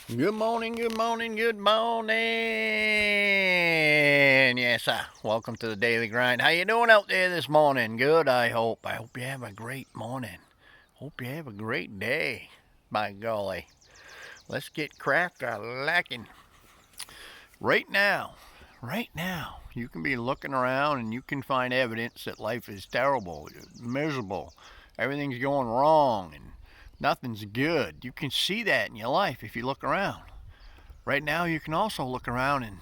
Good morning, good morning, good morning. Yes, sir. Welcome to the Daily Grind. How you doing out there this morning? Good, I hope. I hope you have a great morning. Hope you have a great day. By golly. Let's get cracked a lacking. Right now, you can be looking around and you can find evidence that life is terrible, miserable. Everything's going wrong and nothing's good. You can see that in your life if you look around. Right now, you can also look around and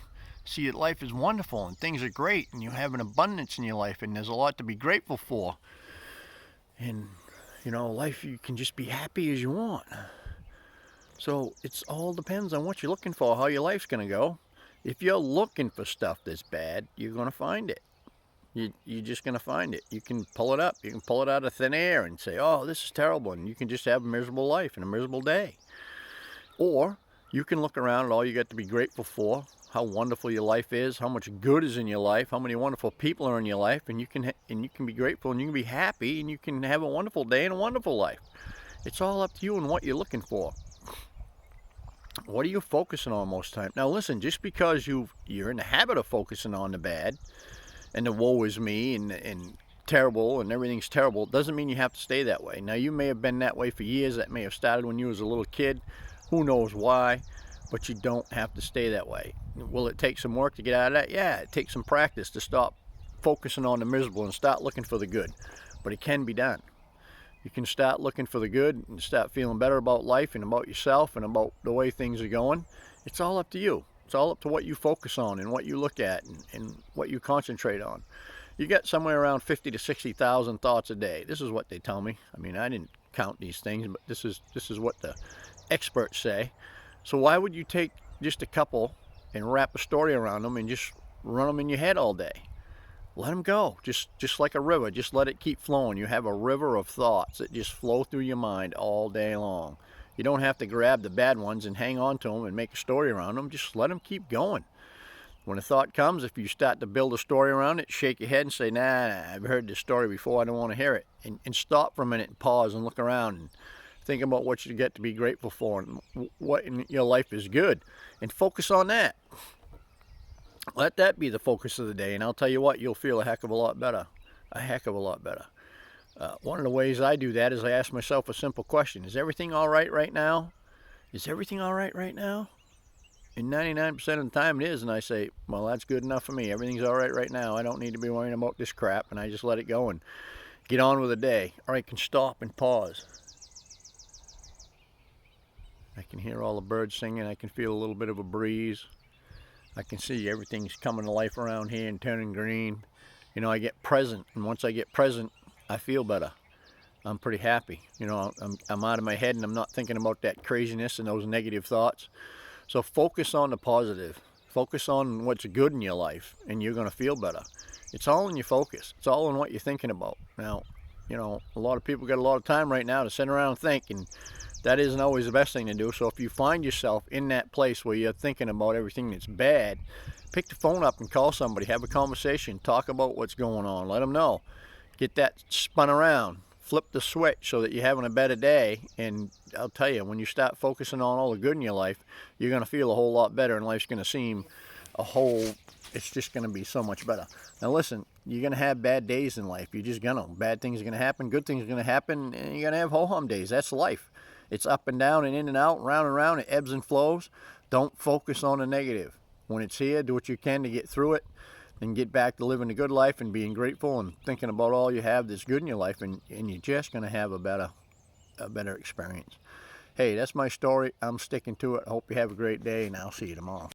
see that life is wonderful and things are great and you have an abundance in your life and there's a lot to be grateful for. And, life, you can just be happy as you want. So it's all depends on what you're looking for, how your life's going to go. If you're looking for stuff that's bad, you're going to find it. You're just going to find it. You can pull it up. You can pull it out of thin air and say, oh, this is terrible. And you can just have a miserable life and a miserable day. Or you can look around at all you got to be grateful for, how wonderful your life is, how much good is in your life, how many wonderful people are in your life, and you can be grateful and you can be happy and you can have a wonderful day and a wonderful life. It's all up to you and what you're looking for. What are you focusing on most of the time? Now listen, just because you're in the habit of focusing on the bad and the woe is me and terrible and everything's terrible, doesn't mean you have to stay that way. Now you may have been that way for years. That may have started when you was a little kid. Who knows why? But you don't have to stay that way. Will it take some work to get out of that? Yeah, it takes some practice to stop focusing on the miserable and start looking for the good. But it can be done. You can start looking for the good and start feeling better about life and about yourself and about the way things are going. It's all up to you. It's all up to what you focus on and what you look at and what you concentrate on. You get somewhere around 50 to 60,000 thoughts a day. This is what they tell me. I mean, I didn't count these things, but this is what the experts say. So why would you take just a couple and wrap a story around them and just run them in your head all day? Let them go, just like a river. Just let it keep flowing. You have a river of thoughts that just flow through your mind all day long. You don't have to grab the bad ones and hang on to them and make a story around them. Just let them keep going. When a thought comes, if you start to build a story around it, shake your head and say, nah, I've heard this story before, I don't want to hear it. And stop for a minute and pause and look around and think about what you get to be grateful for and what in your life is good. And focus on that. Let that be the focus of the day, and I'll tell you what, you'll feel a heck of a lot better. A heck of a lot better. One of the ways I do that is I ask myself a simple question. Is everything all right now? Is everything all right now? And 99% of the time it is, and I say, well, that's good enough for me. Everything's all right now. I don't need to be worrying about this crap, and I just let it go and get on with the day. Or I can stop and pause. I can hear all the birds singing. I can feel a little bit of a breeze. I can see everything's coming to life around here and turning green. I get present, and once I get present, I feel better. I'm pretty happy. I'm out of my head and I'm not thinking about that craziness and those negative thoughts. So focus on the positive. Focus on what's good in your life, and you're going to feel better. It's all in your focus. It's all in what you're thinking about. Now, a lot of people got a lot of time right now to sit around and think, and that isn't always the best thing to do. So if you find yourself in that place where you're thinking about everything that's bad, pick the phone up and call somebody, have a conversation, talk about what's going on, let them know. Get that spun around, flip the switch so that you're having a better day. And I'll tell you, when you start focusing on all the good in your life, you're going to feel a whole lot better, and life's going to seem it's just going to be so much better. Now listen, you're going to have bad days in life. You're just going to. Bad things are going to happen, good things are going to happen, and you're going to have ho-hum days. That's life. It's up and down and in and out, round and round. It ebbs and flows. Don't focus on the negative. When it's here, do what you can to get through it and get back to living a good life and being grateful and thinking about all you have that's good in your life, and you're just going to have a better experience. Hey, that's my story. I'm sticking to it. I hope you have a great day, and I'll see you tomorrow.